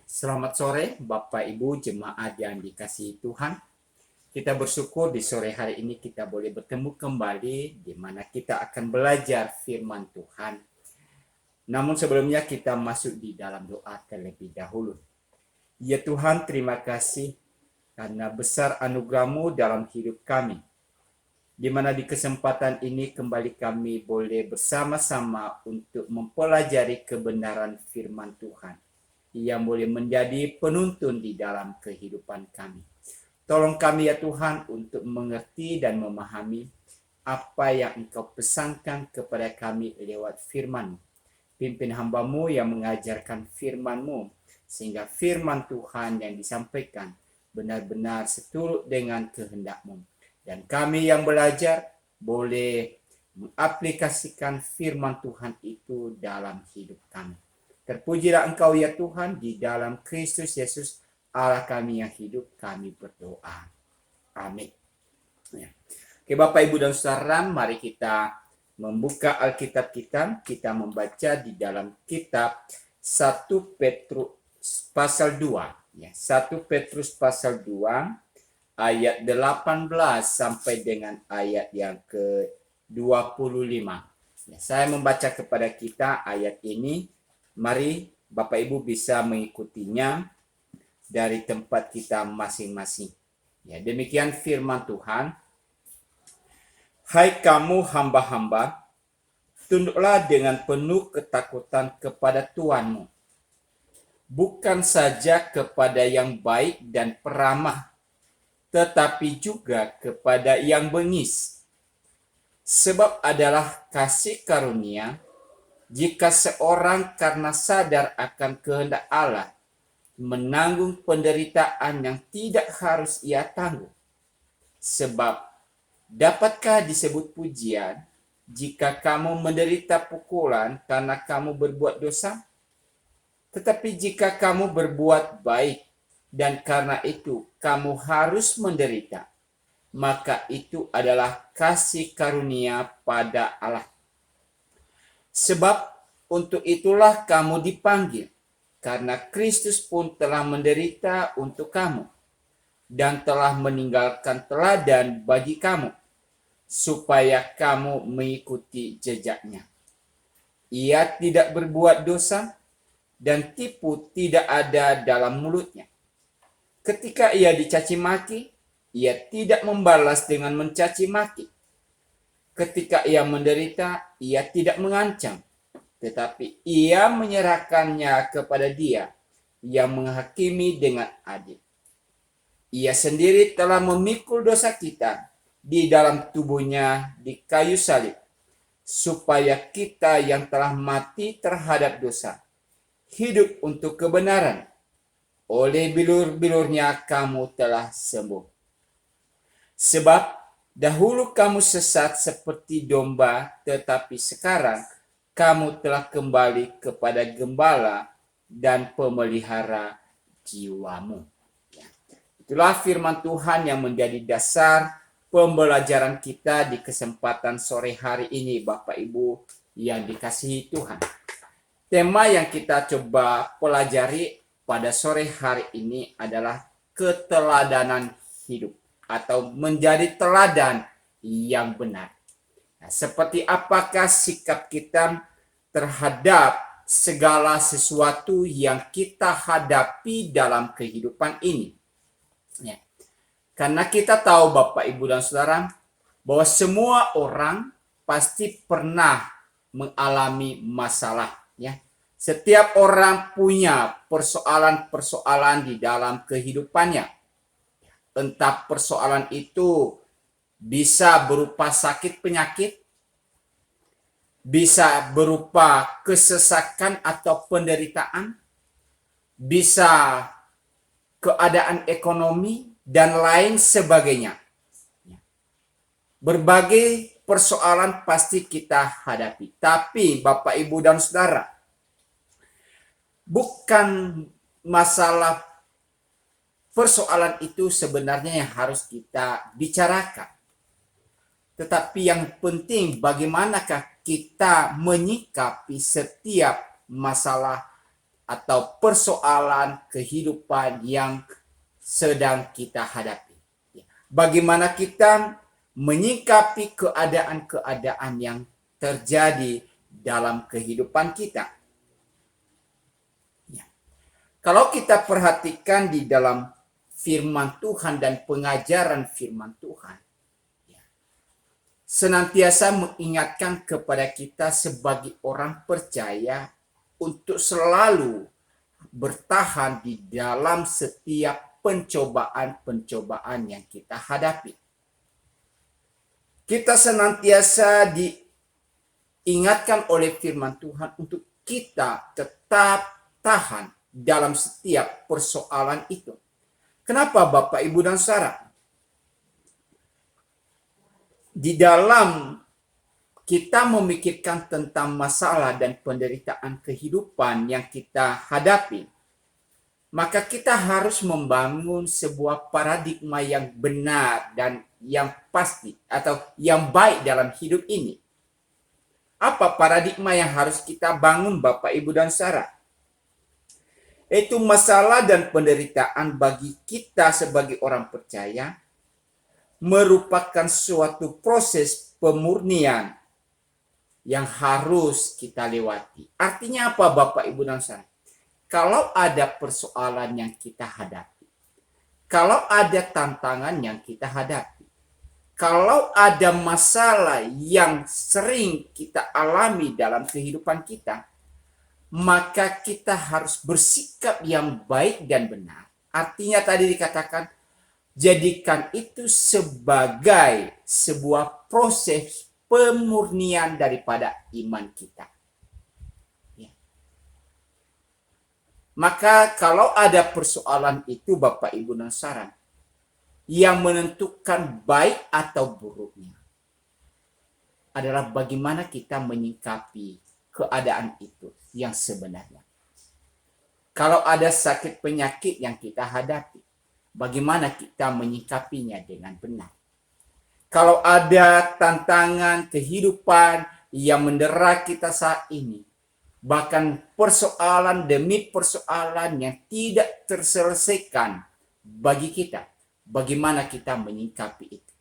Selamat sore Bapak Ibu jemaat yang dikasihi Tuhan. Kita bersyukur di sore hari ini kita boleh bertemu kembali di mana kita akan belajar firman Tuhan. Namun sebelumnya kita masuk di dalam doa terlebih dahulu. Ya Tuhan, terima kasih karena besar anugerah-Mu dalam hidup kami. Di mana di kesempatan ini kembali kami boleh bersama-sama untuk mempelajari kebenaran firman Tuhan yang boleh menjadi penuntun di dalam kehidupan kami. Tolong kami ya Tuhan untuk mengerti dan memahami apa yang Engkau pesankan kepada kami lewat firman-Mu. Pimpin hamba-Mu yang mengajarkan firman-Mu, sehingga firman Tuhan yang disampaikan benar-benar seturut dengan kehendak-Mu. Dan kami yang belajar boleh mengaplikasikan firman Tuhan itu dalam hidup kami. Terpujilah Engkau ya Tuhan, di dalam Kristus Yesus Allah kami yang hidup, kami berdoa. Amin. Ya. Oke Bapak Ibu dan Saudara, mari kita membuka Alkitab kita membaca di dalam kitab 1 Petrus pasal 2. Ya, 1 Petrus pasal 2 ayat 18 sampai dengan ayat yang ke-25. Ya, saya membaca kepada kita ayat ini. Mari Bapak Ibu bisa mengikutinya dari tempat kita masing-masing. Ya, demikian firman Tuhan. Hai kamu hamba-hamba, tunduklah dengan penuh ketakutan kepada Tuhanmu. Bukan saja kepada yang baik dan peramah, tetapi juga kepada yang bengis. Sebab adalah kasih karunia jika seorang karena sadar akan kehendak Allah menanggung penderitaan yang tidak harus ia tanggung. Sebab dapatkah disebut pujian jika kamu menderita pukulan karena kamu berbuat dosa? Tetapi jika kamu berbuat baik dan karena itu kamu harus menderita, maka itu adalah kasih karunia pada Allah. Sebab untuk itulah kamu dipanggil, karena Kristus pun telah menderita untuk kamu, dan telah meninggalkan teladan bagi kamu, supaya kamu mengikuti jejaknya. Ia tidak berbuat dosa, dan tipu tidak ada dalam mulutnya. Ketika ia dicaci maki, ia tidak membalas dengan mencaci maki. Ketika ia menderita, ia tidak mengancam, tetapi ia menyerahkannya kepada Dia yang menghakimi dengan adil. Ia sendiri telah memikul dosa kita di dalam tubuhnya di kayu salib, supaya kita yang telah mati terhadap dosa hidup untuk kebenaran. Oleh bilur-bilurnya kamu telah sembuh. Sebab dahulu kamu sesat seperti domba, tetapi sekarang kamu telah kembali kepada gembala dan pemelihara jiwamu. Ya. Itulah firman Tuhan yang menjadi dasar pembelajaran kita di kesempatan sore hari ini, Bapak Ibu yang dikasihi Tuhan. Tema yang kita coba pelajari pada sore hari ini adalah keteladanan hidup atau menjadi teladan yang benar. Nah, seperti apakah sikap kita terhadap segala sesuatu yang kita hadapi dalam kehidupan ini? Ya. Karena kita tahu Bapak, Ibu, dan Saudara, bahwa semua orang pasti pernah mengalami masalah. Ya. Setiap orang punya persoalan-persoalan di dalam kehidupannya. Entah persoalan itu bisa berupa sakit penyakit, bisa berupa kesesakan atau penderitaan, bisa keadaan ekonomi, dan lain sebagainya. Berbagai persoalan pasti kita hadapi. Tapi Bapak, Ibu, dan Saudara, bukan masalah persoalan itu sebenarnya yang harus kita bicarakan. Tetapi yang penting bagaimanakah kita menyikapi setiap masalah atau persoalan kehidupan yang sedang kita hadapi. Bagaimana kita menyikapi keadaan-keadaan yang terjadi dalam kehidupan kita. Kalau kita perhatikan di dalam firman Tuhan dan pengajaran firman Tuhan, senantiasa mengingatkan kepada kita sebagai orang percaya untuk selalu bertahan di dalam setiap pencobaan-pencobaan yang kita hadapi. Kita senantiasa diingatkan oleh firman Tuhan untuk kita tetap tahan dalam setiap persoalan itu. Kenapa Bapak, Ibu, dan Saudara? Di dalam kita memikirkan tentang masalah dan penderitaan kehidupan yang kita hadapi, maka kita harus membangun sebuah paradigma yang benar dan yang pasti atau yang baik dalam hidup ini. Apa paradigma yang harus kita bangun Bapak, Ibu, dan Saudara? Itu masalah dan penderitaan bagi kita sebagai orang percaya merupakan suatu proses pemurnian yang harus kita lewati. Artinya apa Bapak, Ibu, dan Saudara? Kalau ada persoalan yang kita hadapi, kalau ada tantangan yang kita hadapi, kalau ada masalah yang sering kita alami dalam kehidupan kita, maka kita harus bersikap yang baik dan benar. Artinya tadi dikatakan, jadikan itu sebagai sebuah proses pemurnian daripada iman kita. Maka kalau ada persoalan itu Bapak, Ibu, dan Saudara, yang menentukan baik atau buruknya adalah bagaimana kita menyikapi keadaan itu yang sebenarnya. Kalau ada sakit penyakit yang kita hadapi, bagaimana kita menyikapinya dengan benar. Kalau ada tantangan kehidupan yang mendera kita saat ini, bahkan persoalan demi persoalan yang tidak terselesaikan bagi kita, bagaimana kita menyikapi itu.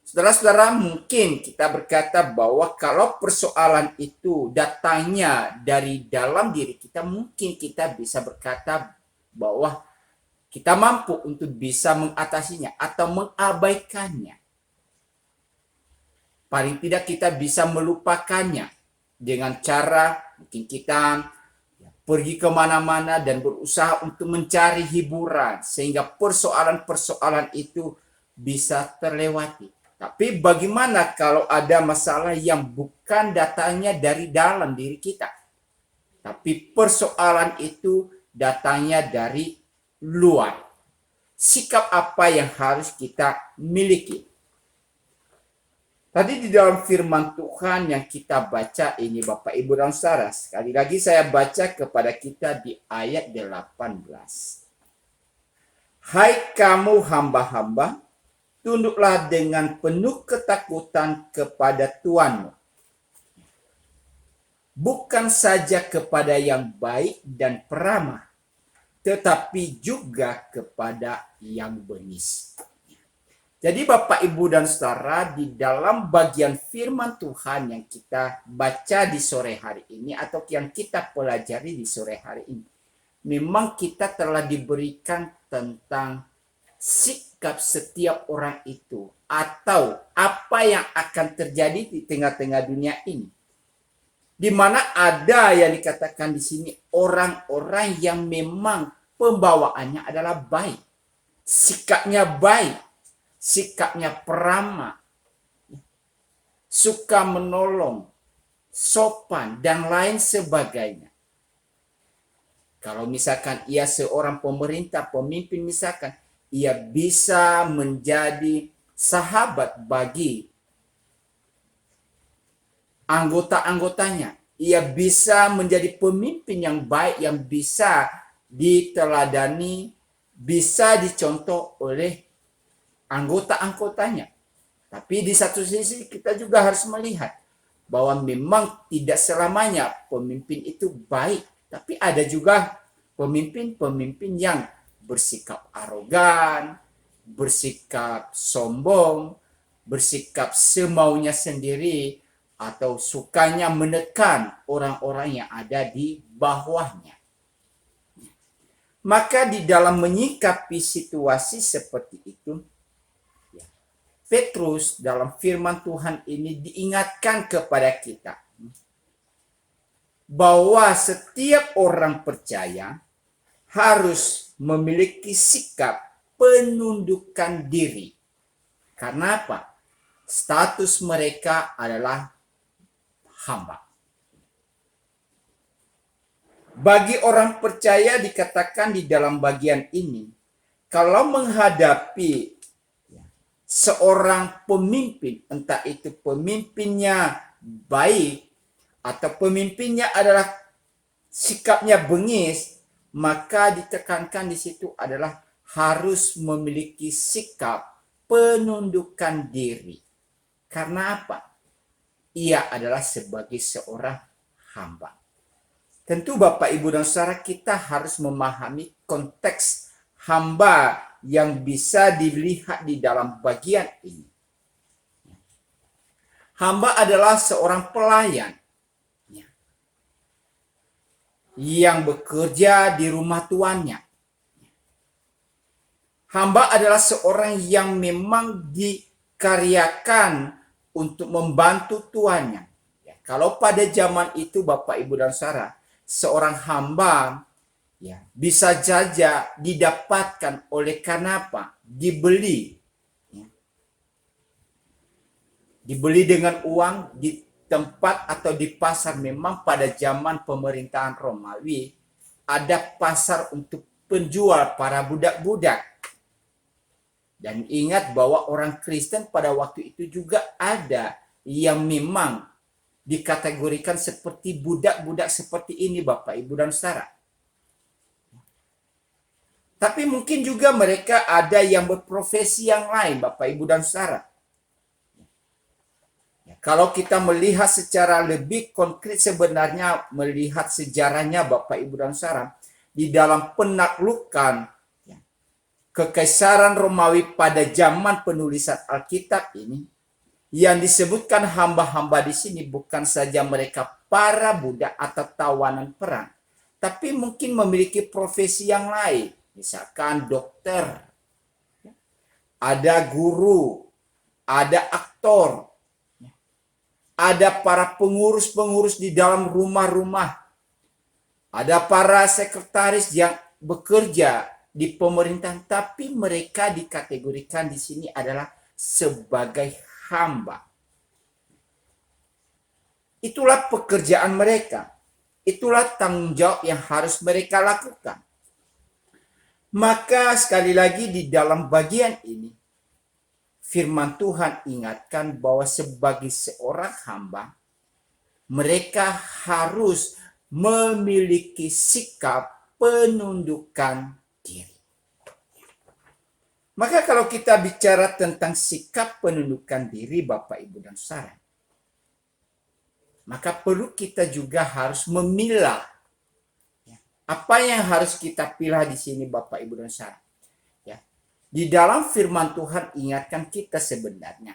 Saudara-saudara, mungkin kita berkata bahwa kalau persoalan itu datangnya dari dalam diri kita, mungkin kita bisa berkata bahwa kita mampu untuk bisa mengatasinya atau mengabaikannya. Paling tidak kita bisa melupakannya dengan cara mungkin kita pergi kemana-mana dan berusaha untuk mencari hiburan sehingga persoalan-persoalan itu bisa terlewati. Tapi bagaimana kalau ada masalah yang bukan datangnya dari dalam diri kita, tapi persoalan itu datangnya dari luar? Sikap apa yang harus kita miliki? Tadi di dalam firman Tuhan yang kita baca ini Bapak, Ibu, dan Saudara, sekali lagi saya baca kepada kita di ayat 18. Hai kamu hamba-hamba, tunduklah dengan penuh ketakutan kepada Tuanmu. Bukan saja kepada yang baik dan peramah, tetapi juga kepada yang bengis. Jadi Bapak, Ibu, dan Saudara, di dalam bagian firman Tuhan yang kita baca di sore hari ini atau yang kita pelajari di sore hari ini, memang kita telah diberikan tentang sikap setiap orang itu atau apa yang akan terjadi di tengah-tengah dunia ini. Di mana ada yang dikatakan di sini orang-orang yang memang pembawaannya adalah baik, sikapnya baik, sikapnya peramah, suka menolong, sopan, dan lain sebagainya. Kalau misalkan ia seorang pemerintah, pemimpin misalkan, ia bisa menjadi sahabat bagi anggota-anggotanya. Ia bisa menjadi pemimpin yang baik, yang bisa diteladani, bisa dicontoh oleh anggota-anggotanya. Tapi di satu sisi kita juga harus melihat bahwa memang tidak selamanya pemimpin itu baik, tapi ada juga pemimpin-pemimpin yang bersikap arogan, bersikap sombong, bersikap semaunya sendiri, atau sukanya menekan orang-orang yang ada di bawahnya. Maka di dalam menyikapi situasi seperti itu, Petrus dalam firman Tuhan ini diingatkan kepada kita bahwa setiap orang percaya harus memiliki sikap penundukan diri. Karena apa? Status mereka adalah hamba. Bagi orang percaya dikatakan di dalam bagian ini, kalau menghadapi seorang pemimpin, entah itu pemimpinnya baik atau pemimpinnya adalah sikapnya bengis, maka ditekankan di situ adalah harus memiliki sikap penundukan diri. Karena apa? Ia adalah sebagai seorang hamba. Tentu Bapak Ibu dan Saudara, kita harus memahami konteks hamba yang bisa dilihat di dalam bagian ini. Hamba adalah seorang pelayan yang bekerja di rumah tuannya. Hamba adalah seorang yang memang dikaryakan untuk membantu tuannya. Kalau pada zaman itu Bapak Ibu dan Saudara, seorang hamba bisa saja didapatkan oleh karena apa? Dibeli. Dibeli dengan uang di tempat atau di pasar. Memang pada zaman pemerintahan Romawi ada pasar untuk penjual para budak-budak. Dan ingat bahwa orang Kristen pada waktu itu juga ada yang memang dikategorikan seperti budak-budak seperti ini Bapak Ibu dan Saudara. Tapi mungkin juga mereka ada yang berprofesi yang lain Bapak Ibu dan Saudara. Kalau kita melihat secara lebih konkret sebenarnya melihat sejarahnya Bapak Ibu dan Saudara, di dalam penaklukan Kekaisaran Romawi pada zaman penulisan Alkitab ini, yang disebutkan hamba-hamba di sini bukan saja mereka para budak atau tawanan perang, tapi mungkin memiliki profesi yang lain. Misalkan dokter, ada guru, ada aktor, ada para pengurus-pengurus di dalam rumah-rumah, ada para sekretaris yang bekerja di pemerintahan, tapi mereka dikategorikan di sini adalah sebagai hamba. Itulah pekerjaan mereka. Itulah tanggung jawab yang harus mereka lakukan. Maka sekali lagi di dalam bagian ini, firman Tuhan ingatkan bahwa sebagai seorang hamba, mereka harus memiliki sikap penundukan diri. Maka kalau kita bicara tentang sikap penundukan diri Bapak Ibu dan Saudara, maka perlu kita juga harus memilah apa yang harus kita pilih di sini Bapak Ibu dan Saudara. Di dalam firman Tuhan ingatkan kita sebenarnya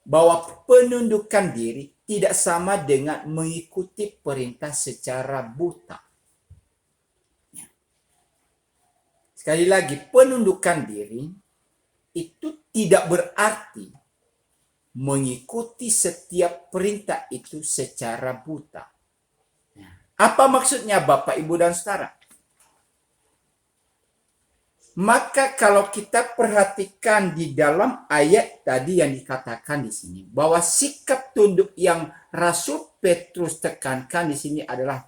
bahwa penundukan diri tidak sama dengan mengikuti perintah secara buta. Sekali lagi, penundukan diri itu tidak berarti mengikuti setiap perintah itu secara buta. Apa maksudnya Bapak, Ibu, dan Saudara? Maka kalau kita perhatikan di dalam ayat tadi yang dikatakan di sini, bahwa sikap tunduk yang Rasul Petrus tekankan di sini adalah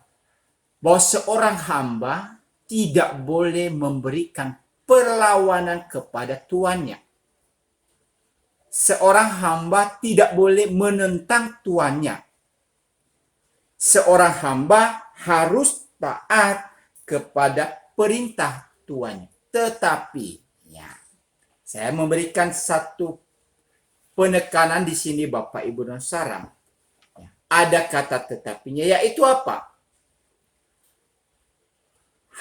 bahwa seorang hamba tidak boleh memberikan perlawanan kepada tuannya. Seorang hamba tidak boleh menentang tuannya. Seorang hamba harus taat kepada perintah tuannya. Tetapi, saya memberikan satu penekanan di sini Bapak, Ibu, dan Saudara. ada kata tetapinya, yaitu apa?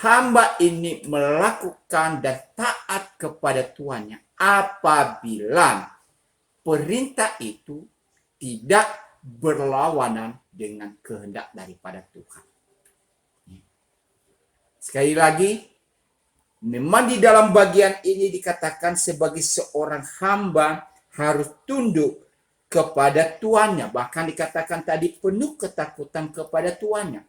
Hamba ini melakukan dan taat kepada tuannya apabila perintah itu tidak berlawanan dengan kehendak daripada Tuhan. Sekali lagi, memang di dalam bagian ini dikatakan sebagai seorang hamba harus tunduk kepada tuannya. Bahkan dikatakan tadi penuh ketakutan kepada tuannya.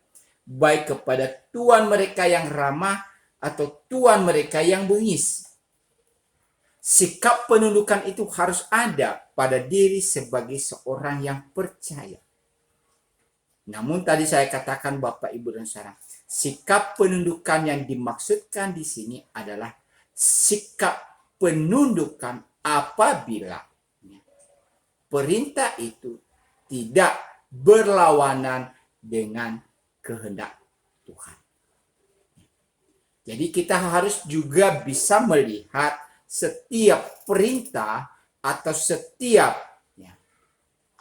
Baik kepada tuan mereka yang ramah atau tuan mereka yang bengis. Sikap penundukan itu harus ada pada diri sebagai seorang yang percaya. Namun tadi saya katakan Bapak Ibu dan Saudara, sikap penundukan yang dimaksudkan di sini adalah sikap penundukan apabila perintah itu tidak berlawanan dengan kehendak Tuhan. Jadi kita harus juga bisa melihat setiap perintah atau setiap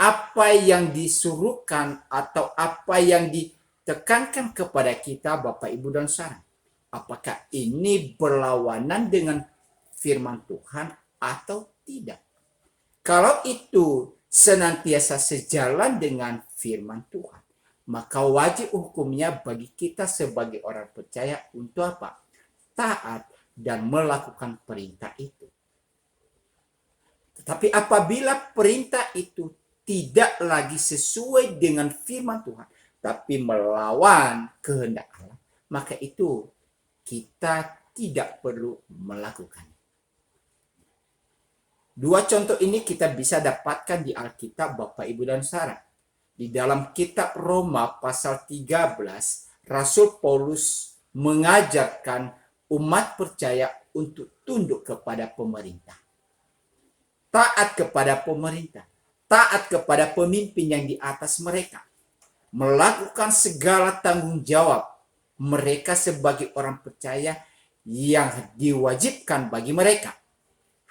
apa yang disuruhkan atau apa yang ditekankan kepada kita Bapak Ibu dan Saudara. Apakah ini berlawanan dengan firman Tuhan atau tidak? Kalau itu senantiasa sejalan dengan firman Tuhan, maka wajib hukumnya bagi kita sebagai orang percaya untuk apa? Taat dan melakukan perintah itu. Tetapi apabila perintah itu tidak lagi sesuai dengan firman Tuhan, tapi melawan kehendak Allah, maka itu kita tidak perlu melakukan. Dua contoh ini kita bisa dapatkan di Alkitab Bapak Ibu dan Saudara. Di dalam kitab Roma pasal 13, Rasul Paulus mengajarkan umat percaya untuk tunduk kepada pemerintah. Taat kepada pemerintah. Taat kepada pemimpin yang di atas mereka. Melakukan segala tanggung jawab mereka sebagai orang percaya yang diwajibkan bagi mereka.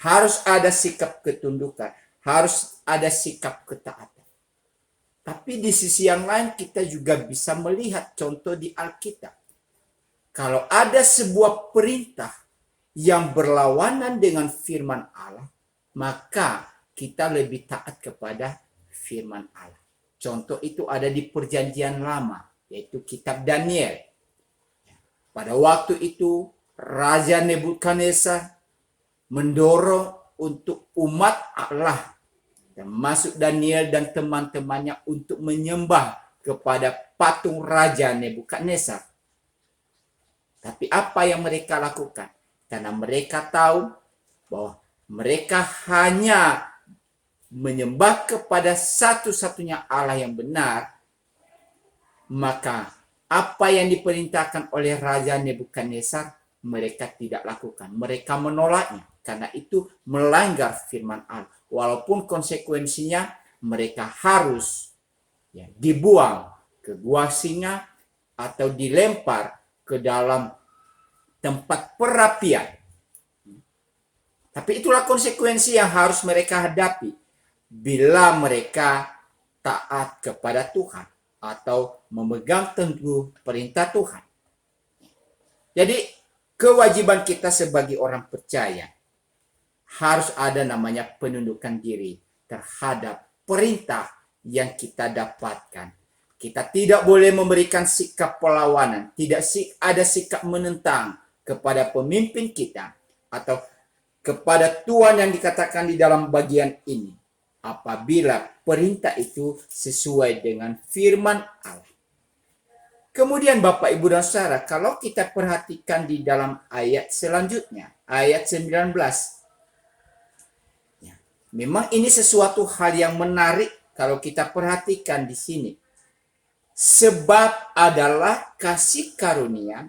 Harus ada sikap ketundukan, harus ada sikap ketaatan. Tapi di sisi yang lain kita juga bisa melihat contoh di Alkitab. Kalau ada sebuah perintah yang berlawanan dengan firman Allah, maka kita lebih taat kepada firman Allah. Contoh itu ada di Perjanjian Lama, yaitu kitab Daniel. Pada waktu itu Raja Nebukadnezar mendorong untuk umat Allah, termasuk Daniel dan teman-temannya, untuk menyembah kepada patung Raja Nebukadnezar. Tapi apa yang mereka lakukan? Karena mereka tahu bahwa mereka hanya menyembah kepada satu-satunya Allah yang benar, maka apa yang diperintahkan oleh Raja Nebukadnezar mereka tidak lakukan. Mereka menolaknya. Karena itu melanggar firman Allah. Walaupun konsekuensinya mereka harus dibuang ke gua singa atau dilempar ke dalam tempat perapian. Tapi itulah konsekuensi yang harus mereka hadapi bila mereka taat kepada Tuhan atau memegang teguh perintah Tuhan. Jadi kewajiban kita sebagai orang percaya harus ada namanya penundukan diri terhadap perintah yang kita dapatkan. Kita tidak boleh memberikan sikap perlawanan, tidak ada sikap menentang kepada pemimpin kita atau kepada Tuhan yang dikatakan di dalam bagian ini. Apabila perintah itu sesuai dengan firman Allah. Kemudian Bapak Ibu dan Saudara, kalau kita perhatikan di dalam ayat selanjutnya, ayat 19. Memang ini sesuatu hal yang menarik kalau kita perhatikan di sini. Sebab adalah kasih karunia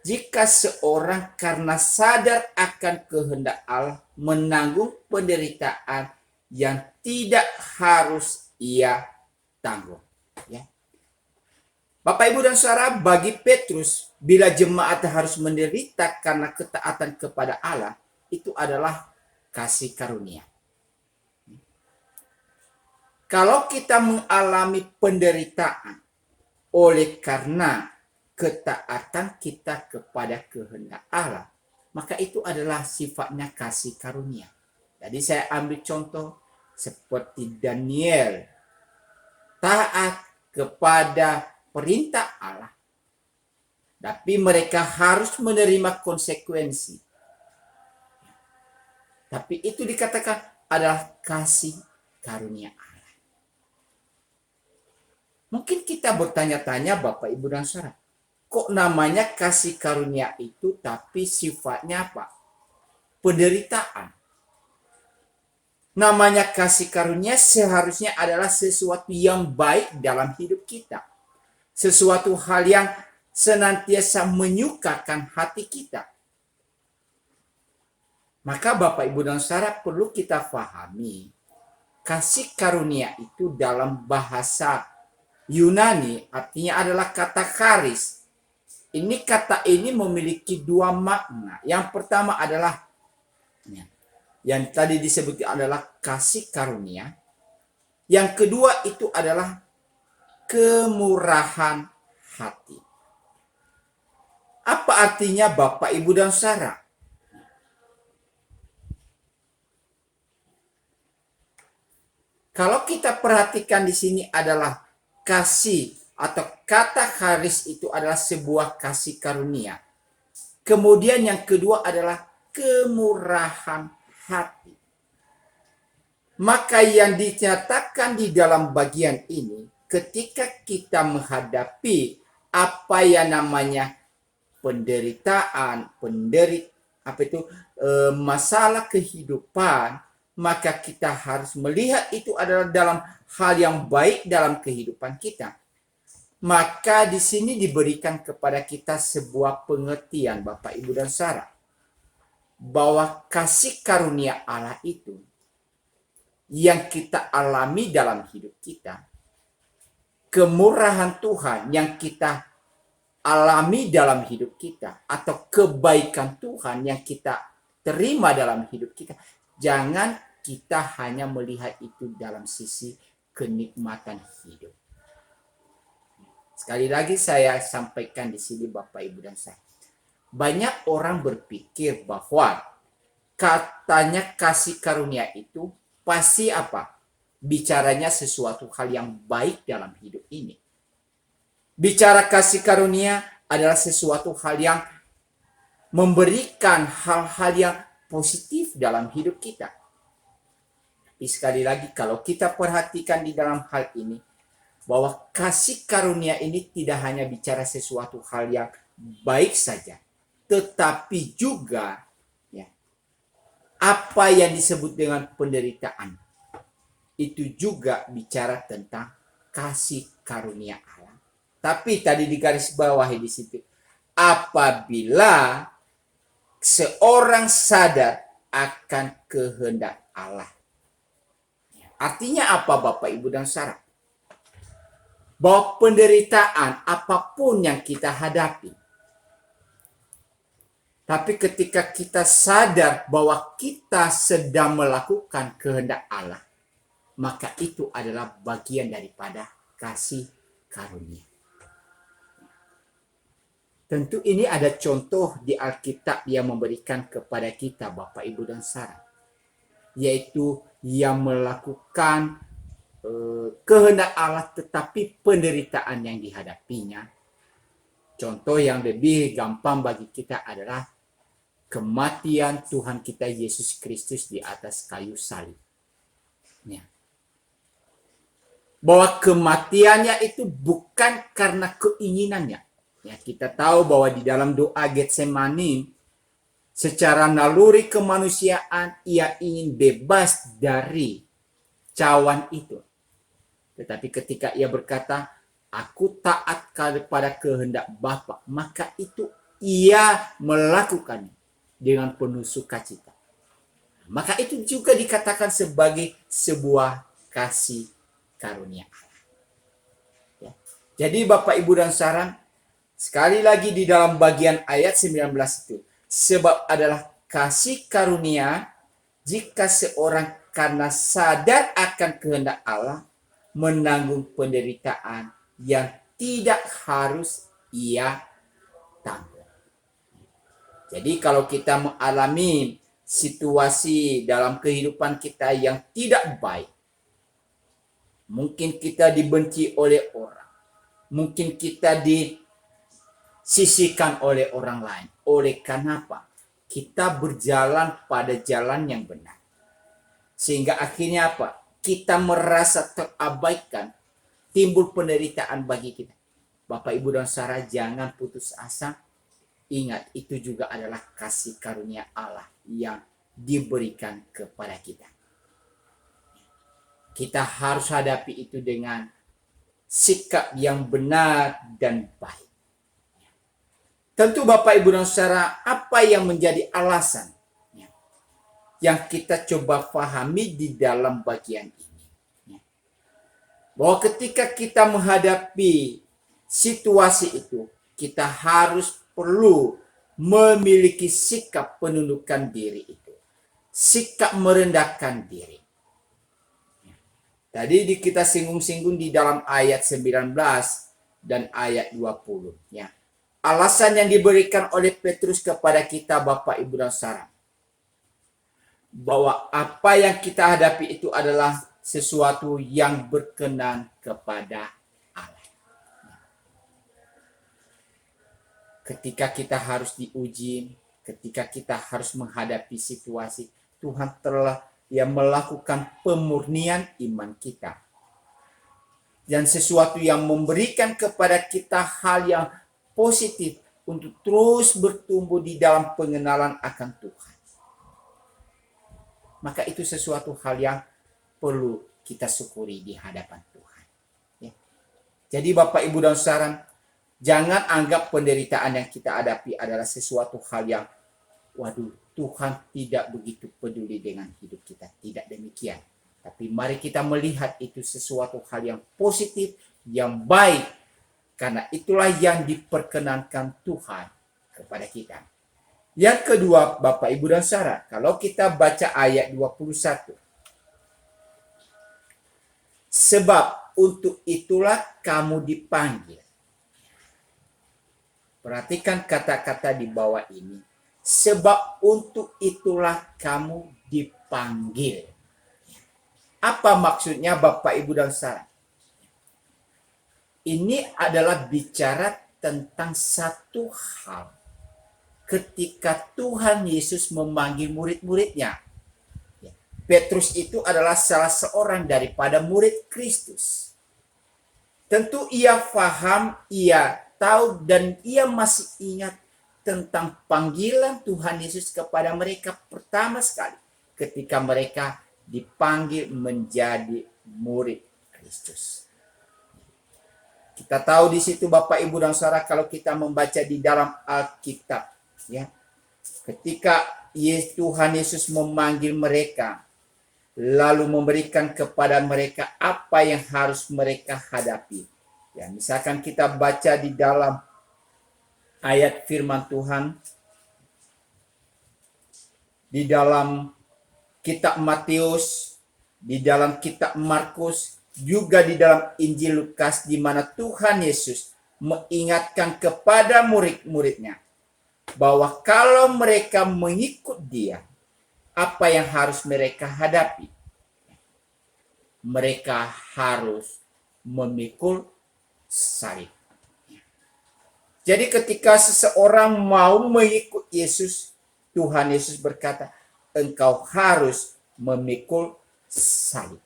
jika seorang karena sadar akan kehendak Allah menanggung penderitaan yang tidak harus ia tanggung. Ya. Bapak, Ibu, dan Saudara, bagi Petrus, bila jemaat harus menderita karena ketaatan kepada Allah, itu adalah kasih karunia. Kalau kita mengalami penderitaan oleh karena ketaatan kita kepada kehendak Allah, maka itu adalah sifatnya kasih karunia. Jadi saya ambil contoh seperti Daniel, taat kepada perintah Allah, tapi mereka harus menerima konsekuensi. Tapi itu dikatakan adalah kasih karunia Allah. Mungkin kita bertanya-tanya Bapak, Ibu, dan Saudara, kok namanya kasih karunia itu tapi sifatnya apa? Penderitaan. Namanya kasih karunia seharusnya adalah sesuatu yang baik dalam hidup kita. Sesuatu hal yang senantiasa menyukakan hati kita. Maka Bapak, Ibu, dan Saudara perlu kita pahami, kasih karunia itu dalam bahasa Yunani artinya adalah kata charis. Ini kata ini memiliki dua makna. Yang pertama adalah yang tadi disebut adalah kasih karunia. Yang kedua itu adalah kemurahan hati. Apa artinya Bapak, Ibu, dan Saudara? Kalau kita perhatikan di sini adalah kasih atau kata charis itu adalah sebuah kasih karunia. Kemudian yang kedua adalah kemurahan hati. Maka yang dinyatakan di dalam bagian ini, ketika kita menghadapi apa yang namanya penderitaan, masalah kehidupan, maka kita harus melihat itu adalah dalam hal yang baik dalam kehidupan kita. Maka di sini diberikan kepada kita sebuah pengertian Bapak, Ibu, dan Saudara, bahwa kasih karunia Allah itu yang kita alami dalam hidup kita, kemurahan Tuhan yang kita alami dalam hidup kita, atau kebaikan Tuhan yang kita terima dalam hidup kita, jangan kita hanya melihat itu dalam sisi kenikmatan hidup. Sekali lagi saya sampaikan di sini Bapak, Ibu, dan saya. Banyak orang berpikir bahwa katanya kasih karunia itu pasti apa? Bicaranya sesuatu hal yang baik dalam hidup ini. Bicara kasih karunia adalah sesuatu hal yang memberikan hal-hal yang positif dalam hidup kita. Tapi sekali lagi kalau kita perhatikan di dalam hal ini, bahwa kasih karunia ini tidak hanya bicara sesuatu hal yang baik saja, tetapi juga ya, apa yang disebut dengan penderitaan itu juga bicara tentang kasih karunia Allah. Tapi tadi di garis bawah di situ, apabila seorang sadar akan kehendak Allah. Artinya apa Bapak, Ibu, dan Saudara? Bahwa penderitaan apapun yang kita hadapi, tapi ketika kita sadar bahwa kita sedang melakukan kehendak Allah, maka itu adalah bagian daripada kasih karunia. Tentu ini ada contoh di Alkitab yang memberikan kepada kita Bapak, Ibu, dan Saudara, yaitu yang melakukan kehendak Allah tetapi penderitaan yang dihadapinya. Contoh yang lebih gampang bagi kita adalah kematian Tuhan kita Yesus Kristus di atas kayu salib. Ya. Bahwa kematiannya itu bukan karena keinginannya. Ya, kita tahu bahwa di dalam doa Getsemani, secara naluri kemanusiaan ia ingin bebas dari cawan itu. Tetapi ketika ia berkata, aku taat kepada kehendak Bapa, maka itu ia melakukannya dengan penuh sukacita. Maka itu juga dikatakan sebagai sebuah kasih karunia. Ya. Jadi Bapak, Ibu, dan Saudara, sekali lagi di dalam bagian ayat 19 itu, sebab adalah kasih karunia jika seorang karena sadar akan kehendak Allah menanggung penderitaan yang tidak harus ia tanggung. Jadi kalau kita mengalami situasi dalam kehidupan kita yang tidak baik, mungkin kita dibenci oleh orang, mungkin kita disisihkan oleh orang lain. Oleh karena apa? Kita berjalan pada jalan yang benar. Sehingga akhirnya apa? Kita merasa terabaikan, timbul penderitaan bagi kita. Bapak, Ibu, dan saudara, jangan putus asa. Ingat, itu juga adalah kasih karunia Allah yang diberikan kepada kita. Kita harus hadapi itu dengan sikap yang benar dan baik. Tentu Bapak, Ibu, dan saudara, apa yang menjadi alasan yang kita coba pahami di dalam bagian ini? Bahwa ketika kita menghadapi situasi itu, kita harus perlu memiliki sikap penundukan diri itu. Sikap merendahkan diri. Tadi kita singgung-singgung di dalam ayat 19 dan ayat 20. Ya. Alasan yang diberikan oleh Petrus kepada kita Bapak, Ibu, dan saudara, bahwa apa yang kita hadapi itu adalah sesuatu yang berkenan kepada Allah. Ketika kita harus diuji, ketika kita harus menghadapi situasi, Tuhan telah melakukan pemurnian iman kita. Dan sesuatu yang memberikan kepada kita hal yang positif untuk terus bertumbuh di dalam pengenalan akan Tuhan. Maka itu sesuatu hal yang perlu kita syukuri di hadapan Tuhan. Ya. Jadi Bapak, Ibu, dan saudara, jangan anggap penderitaan yang kita hadapi adalah sesuatu hal yang, waduh, Tuhan tidak begitu peduli dengan hidup kita. Tidak demikian. Tapi mari kita melihat itu sesuatu hal yang positif, yang baik. Karena itulah yang diperkenankan Tuhan kepada kita. Yang kedua, Bapak, Ibu, dan saudara, kalau kita baca ayat 21. Sebab untuk itulah kamu dipanggil. Perhatikan kata-kata di bawah ini. Sebab untuk itulah kamu dipanggil. Apa maksudnya Bapak, Ibu, dan saudara? Ini adalah bicara tentang satu hal. Ketika Tuhan Yesus memanggil murid-muridnya. Petrus itu adalah salah seorang daripada murid Kristus. Tentu ia paham, ia tahu, dan ia masih ingat tentang panggilan Tuhan Yesus kepada mereka pertama sekali ketika mereka dipanggil menjadi murid Kristus. Kita tahu di situ Bapak, Ibu, dan saudara, kalau kita membaca di dalam Alkitab, ya, ketika Tuhan Yesus memanggil mereka, lalu memberikan kepada mereka apa yang harus mereka hadapi. Ya, misalkan kita baca di dalam ayat firman Tuhan di dalam kitab Matius, di dalam kitab Markus, juga di dalam Injil Lukas, di mana Tuhan Yesus mengingatkan kepada murid-muridnya bahwa kalau mereka mengikut Dia, apa yang harus mereka hadapi? Mereka harus memikul salib. Jadi ketika seseorang mau mengikut Yesus, Tuhan Yesus berkata, engkau harus memikul salib.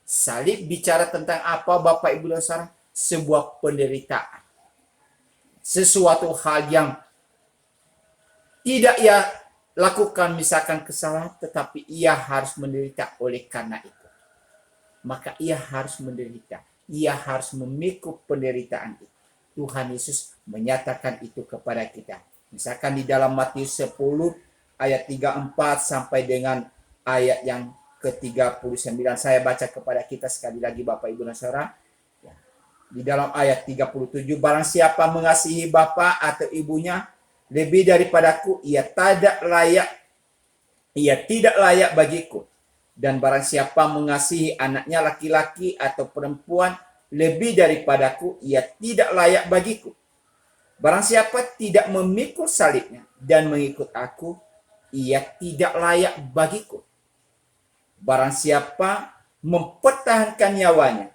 Salib bicara tentang apa Bapak, Ibu, dan saudara? Sebuah penderitaan. Sesuatu hal yang tidak ia lakukan, misalkan kesalahan, tetapi ia harus menderita oleh karena itu. Maka ia harus menderita. Ia harus memikul penderitaan itu. Tuhan Yesus menyatakan itu kepada kita. Misalkan di dalam Matius 10 ayat 34 sampai dengan ayat yang ke-39. Saya baca kepada kita sekali lagi Bapak, Ibu, dan saudara. Di dalam ayat 37, barang siapa mengasihi bapa atau ibunya lebih daripadaku, ia tidak layak bagiku. Dan barang siapa mengasihi anaknya laki-laki atau perempuan lebih daripadaku, ia tidak layak bagiku. Barang siapa tidak memikul salibnya dan mengikut aku, ia tidak layak bagiku. Barang siapa mempertahankan nyawanya,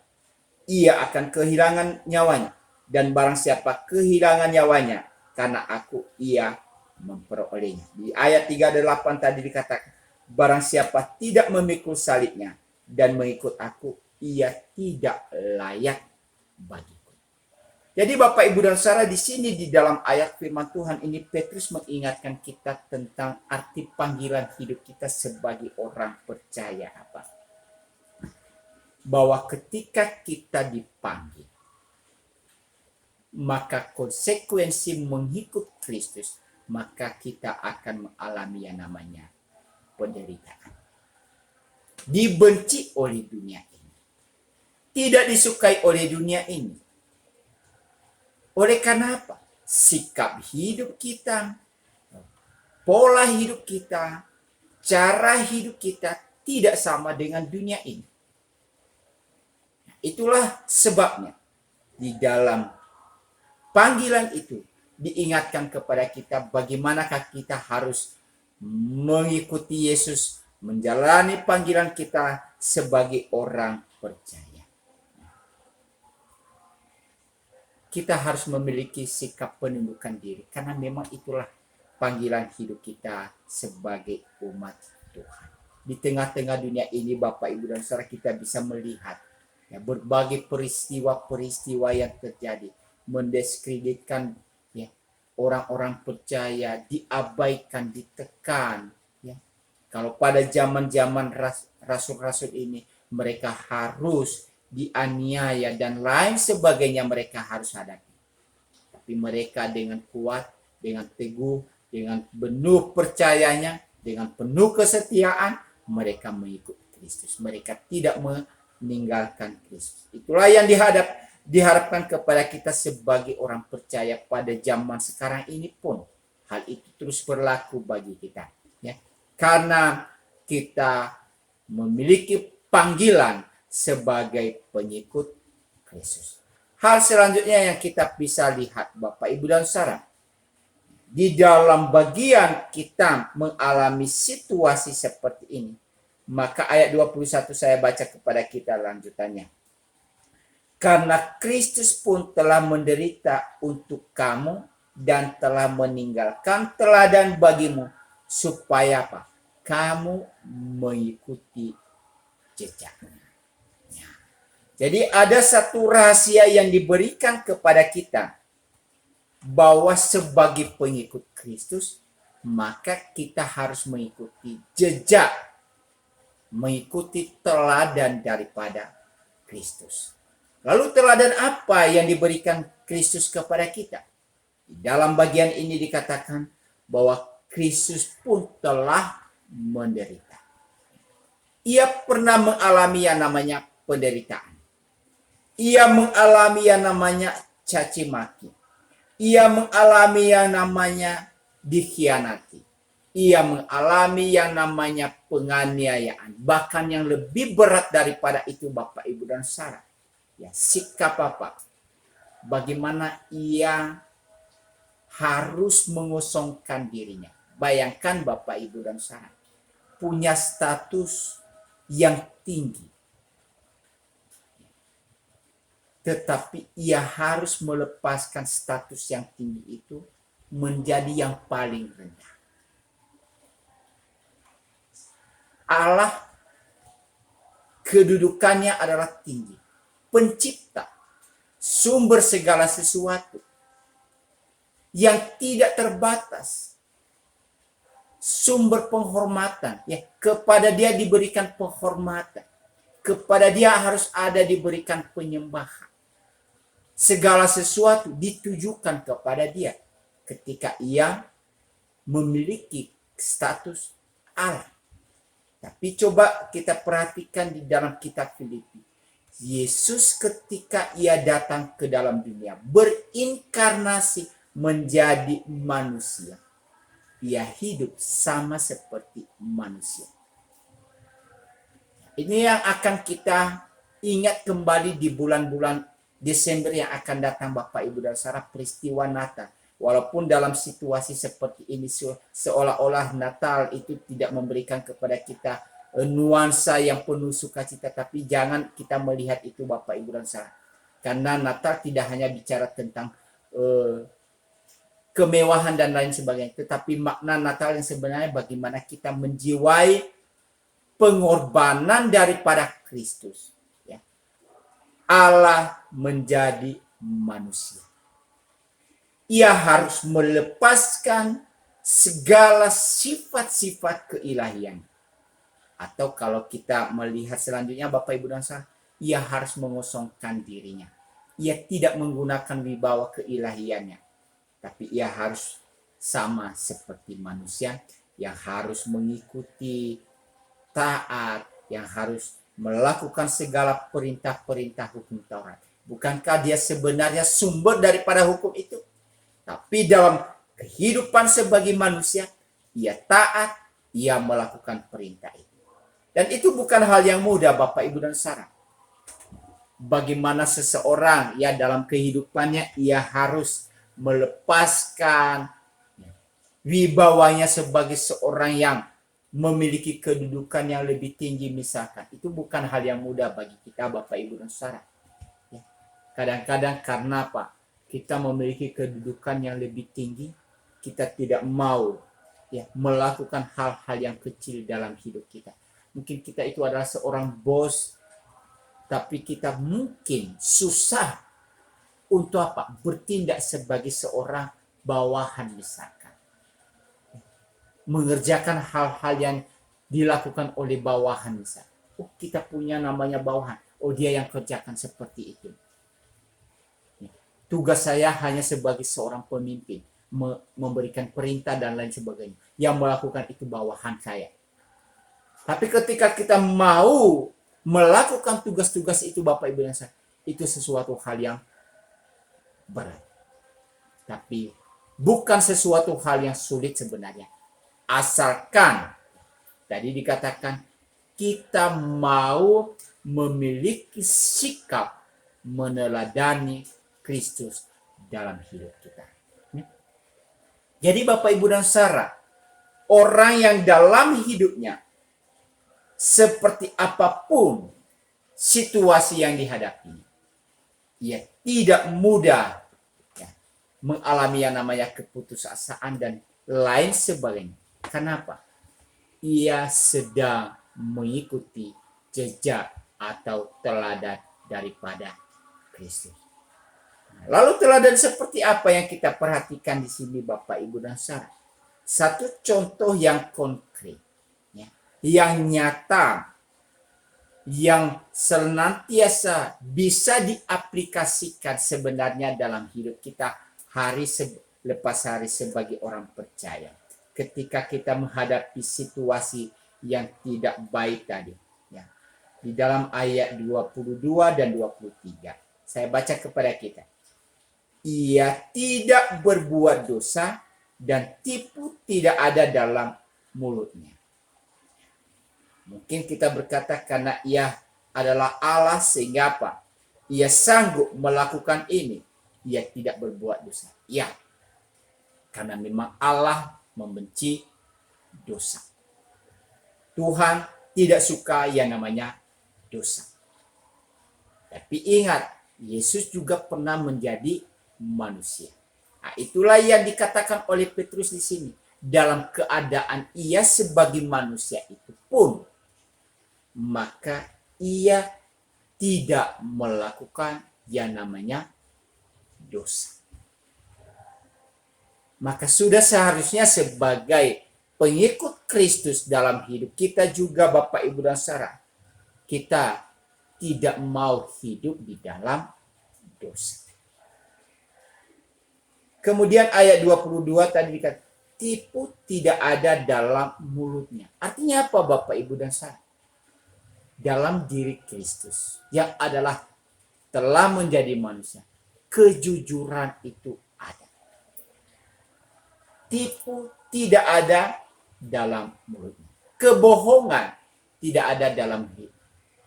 ia akan kehilangan nyawanya. Dan barang siapa kehilangan nyawanya karena aku, ia memperolehnya. Di ayat 38 tadi dikatakan, barang siapa tidak memikul salibnya dan mengikut aku, ia tidak layak bagiku. Jadi Bapak Ibu dan Saudara, di sini di dalam ayat firman Tuhan ini Petrus mengingatkan kita tentang arti panggilan hidup kita sebagai orang percaya apa? Bahwa ketika kita dipanggil, maka konsekuensi mengikut Kristus, maka kita akan mengalami yang namanya penderitaan. Dibenci oleh dunia ini. Tidak disukai oleh dunia ini. Oleh karena apa? Sikap hidup kita, pola hidup kita, cara hidup kita tidak sama dengan dunia ini. Itulah sebabnya di dalam panggilan itu diingatkan kepada kita bagaimanakah kita harus mengikuti Yesus, menjalani panggilan kita sebagai orang percaya. Kita harus memiliki sikap penundukan diri karena memang itulah panggilan hidup kita sebagai umat Tuhan. Di tengah-tengah dunia ini Bapak Ibu dan Saudara, kita bisa melihat ya, berbagai peristiwa-peristiwa yang terjadi mendiskreditkan ya, orang-orang percaya, diabaikan, ditekan ya. Kalau pada zaman-zaman rasul-rasul ini mereka harus dianiaya dan lain sebagainya mereka harus hadapi. Tapi mereka dengan kuat, dengan teguh, dengan penuh percayanya, dengan penuh kesetiaan mereka mengikut Kristus. Mereka tidak meninggalkan Kristus. Itulah yang diharapkan kepada kita sebagai orang percaya pada zaman sekarang ini pun. Hal itu terus berlaku bagi kita. Ya. Karena kita memiliki panggilan sebagai pengikut Kristus. Hal selanjutnya yang kita bisa lihat Bapak Ibu dan Saudara, di dalam bagian kita mengalami situasi seperti ini, maka ayat 21 saya baca kepada kita lanjutannya. Karena Kristus pun telah menderita untuk kamu dan telah meninggalkan teladan bagimu supaya apa? Kamu mengikuti jejaknya. Jadi ada satu rahasia yang diberikan kepada kita bahwa sebagai pengikut Kristus maka kita harus mengikuti jejak, mengikuti teladan daripada Kristus. Lalu teladan apa yang diberikan Kristus kepada kita? Di dalam bagian ini dikatakan bahwa Kristus pun telah menderita. Ia pernah mengalami yang namanya penderitaan. Ia mengalami yang namanya caci maki. Ia mengalami yang namanya dikhianati. Ia mengalami yang namanya penganiayaan. Bahkan yang lebih berat daripada itu Bapak Ibu dan Saudara. Ya, sikap apa? Bagaimana ia harus mengosongkan dirinya. Bayangkan Bapak Ibu dan Saudara. Punya status yang tinggi. Tetapi ia harus melepaskan status yang tinggi itu menjadi yang paling rendah. Allah kedudukannya adalah tinggi, pencipta, sumber segala sesuatu yang tidak terbatas, sumber penghormatan, ya, kepada dia diberikan penghormatan, kepada dia harus ada diberikan penyembahan. Segala sesuatu ditujukan kepada dia ketika ia memiliki status Allah. Tapi coba kita perhatikan di dalam kitab Filipi. Yesus ketika ia datang ke dalam dunia, berinkarnasi menjadi manusia. Ia hidup sama seperti manusia. Ini yang akan kita ingat kembali di bulan-bulan Desember yang akan datang, Bapak Ibu dan Saudara, peristiwa Natal. Walaupun dalam situasi seperti ini seolah-olah Natal itu tidak memberikan kepada kita nuansa yang penuh sukacita, tapi jangan kita melihat itu, Bapak Ibu dan Saudara. Karena Natal tidak hanya bicara tentang kemewahan dan lain sebagainya, tetapi makna Natal yang sebenarnya bagaimana kita menjiwai pengorbanan daripada Kristus. Ya. Allah menjadi manusia. Ia harus melepaskan segala sifat-sifat keilahian. Atau kalau kita melihat selanjutnya, Bapak Ibu dan Saudara, ia harus mengosongkan dirinya. Ia tidak menggunakan wibawa keilahiannya, tapi ia harus sama seperti manusia yang harus mengikuti, taat, yang harus melakukan segala perintah-perintah hukum Taurat. Bukankah dia sebenarnya sumber daripada hukum itu? Tapi dalam kehidupan sebagai manusia, ia taat, ia melakukan perintah itu. Dan itu bukan hal yang mudah, Bapak Ibu dan Saudara. Bagaimana seseorang ya dalam kehidupannya ia harus melepaskan wibawanya sebagai seorang yang memiliki kedudukan yang lebih tinggi misalkan. Itu bukan hal yang mudah bagi kita, Bapak Ibu dan Saudara. Ya. Kadang-kadang karena apa? Kita memiliki kedudukan yang lebih tinggi, kita tidak mau ya melakukan hal-hal yang kecil dalam hidup kita. Mungkin kita itu adalah seorang bos, tapi kita mungkin susah untuk apa? Bertindak sebagai seorang bawahan misalkan. Mengerjakan hal-hal yang dilakukan oleh bawahan misalkan. Oh, kita punya namanya bawahan. Oh, dia yang kerjakan seperti itu. Tugas saya hanya sebagai seorang pemimpin, memberikan perintah dan lain sebagainya. Yang melakukan itu bawahan saya. Tapi ketika kita mau melakukan tugas-tugas itu, Bapak Ibu dan Saudara, itu sesuatu hal yang berat. Tapi bukan sesuatu hal yang sulit sebenarnya. Asalkan tadi dikatakan kita mau memiliki sikap meneladani Kristus dalam hidup kita. Jadi Bapak Ibu dan Saudara, orang yang dalam hidupnya seperti apapun situasi yang dihadapi, ia tidak mudah ya, mengalami yang namanya keputusasaan dan lain sebagainya. Kenapa? Ia sedang mengikuti jejak atau teladan daripada Kristus. Lalu teladan seperti apa yang kita perhatikan di sini, Bapak Ibu dan Saudara? Satu contoh yang konkret, ya, yang nyata, yang senantiasa bisa diaplikasikan sebenarnya dalam hidup kita hari lepas hari sebagai orang percaya. Ketika kita menghadapi situasi yang tidak baik tadi. Ya. Di dalam ayat 22 dan 23. Saya baca kepada kita. Ia tidak berbuat dosa dan tipu tidak ada dalam mulutnya. Mungkin kita berkata karena ia adalah Allah sehingga apa? Ia sanggup melakukan ini. Ia tidak berbuat dosa. Ya. Karena memang Allah membenci dosa. Tuhan tidak suka yang namanya dosa. Tapi ingat, Yesus juga pernah menjadi manusia. Nah, itulah yang dikatakan oleh Petrus di sini. Dalam keadaan ia sebagai manusia itu pun, maka ia tidak melakukan yang namanya dosa. Maka sudah seharusnya sebagai pengikut Kristus dalam hidup kita juga, Bapak Ibu dan Saudara, kita tidak mau hidup di dalam dosa. Kemudian ayat 22 tadi dikatakan, tipu tidak ada dalam mulutnya. Artinya apa, Bapak Ibu dan Saudara? Dalam diri Kristus yang adalah telah menjadi manusia, kejujuran itu ada. Tipu tidak ada dalam mulutnya. Kebohongan tidak ada dalam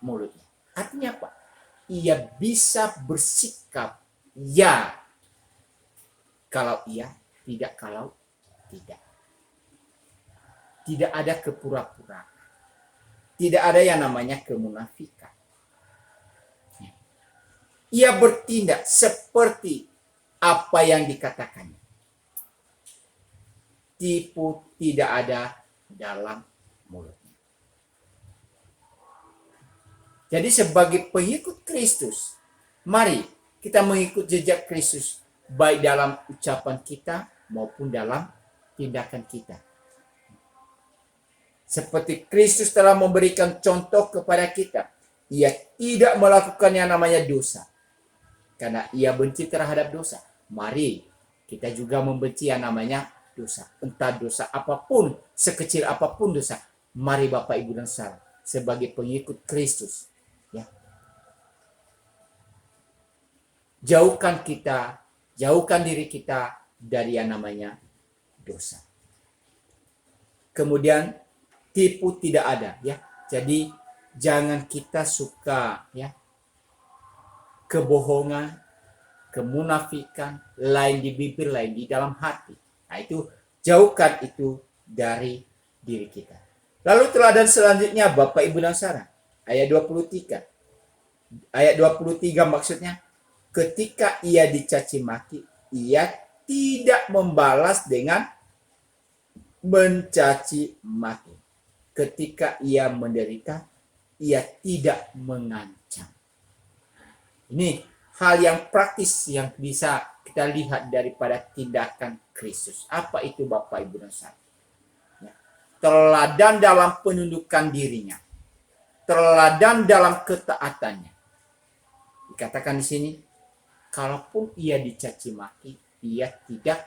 mulutnya. Artinya apa? Ia bisa bersikap ya kalau iya, tidak kalau tidak. Tidak ada kepura-puraan. Tidak ada yang namanya kemunafikan. Ia bertindak seperti apa yang dikatakannya. Tipu tidak ada dalam mulutnya. Jadi sebagai pengikut Kristus, mari kita mengikut jejak Kristus, baik dalam ucapan kita maupun dalam tindakan kita. Seperti Kristus telah memberikan contoh kepada kita, ia tidak melakukan yang namanya dosa. Karena ia benci terhadap dosa. Mari kita juga membenci yang namanya dosa. Entah dosa apapun, sekecil apapun dosa. Mari Bapak Ibu dan Saudara, sebagai pengikut Kristus, ya, jauhkan diri kita dari yang namanya dosa. Kemudian tipu tidak ada, ya. Jadi jangan kita suka, ya, kebohongan, kemunafikan, lain di bibir, lain di dalam hati. Nah, itu jauhkan itu dari diri kita. Lalu teladan selanjutnya Bapak Ibu dan Saudara, ayat 23. Ayat 23 maksudnya, ketika ia dicaci maki, ia tidak membalas dengan mencaci maki. Ketika ia menderita, ia tidak mengancam. Ini hal yang praktis yang bisa kita lihat daripada tindakan Kristus. Apa itu Bapak Ibu dan Saudara? Ya. Teladan dalam penundukan dirinya. Teladan dalam ketaatannya. Dikatakan di sini, kalaupun ia dicaci maki, ia tidak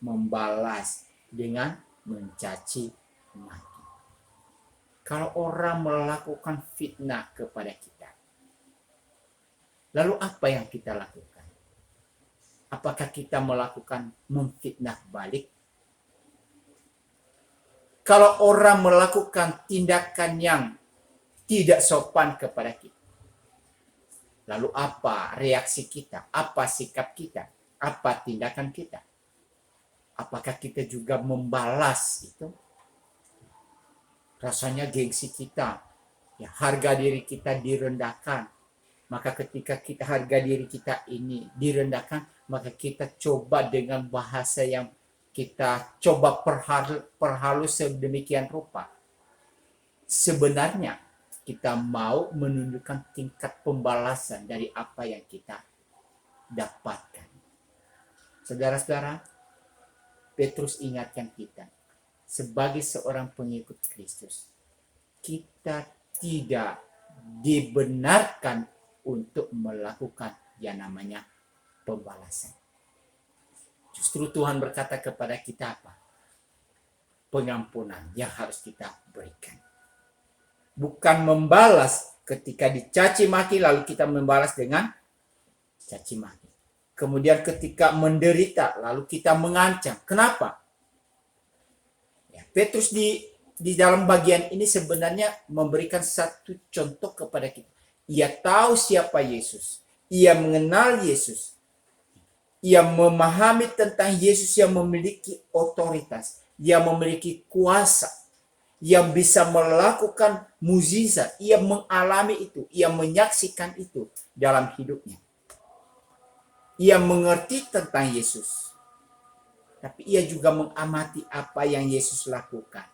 membalas dengan mencaci maki. Kalau orang melakukan fitnah kepada kita, lalu apa yang kita lakukan? Apakah kita melakukan memfitnah balik? Kalau orang melakukan tindakan yang tidak sopan kepada kita, lalu apa reaksi kita? Apa sikap kita? Apa tindakan kita? Apakah kita juga membalas itu? Rasanya gengsi kita, ya, harga diri kita direndahkan. Maka ketika kita harga diri kita ini direndahkan, maka kita coba dengan bahasa yang kita coba perhalus sedemikian rupa. Sebenarnya kita mau menunjukkan tingkat pembalasan dari apa yang kita dapatkan. Saudara-saudara, Petrus ingatkan kita, sebagai seorang pengikut Kristus, kita tidak dibenarkan untuk melakukan yang namanya pembalasan. Justru Tuhan berkata kepada kita apa? Pengampunan yang harus kita berikan. Bukan membalas ketika dicaci maki lalu kita membalas dengan caci maki. Kemudian ketika menderita lalu kita mengancam. Kenapa? Ya, Petrus di dalam bagian ini sebenarnya memberikan satu contoh kepada kita. Ia tahu siapa Yesus. Ia mengenal Yesus. Ia memahami tentang Yesus yang memiliki otoritas. Yang memiliki kuasa. Yang bisa melakukan mukjizat. Ia mengalami itu. Ia menyaksikan itu dalam hidupnya. Ia mengerti tentang Yesus. Tapi ia juga mengamati apa yang Yesus lakukan.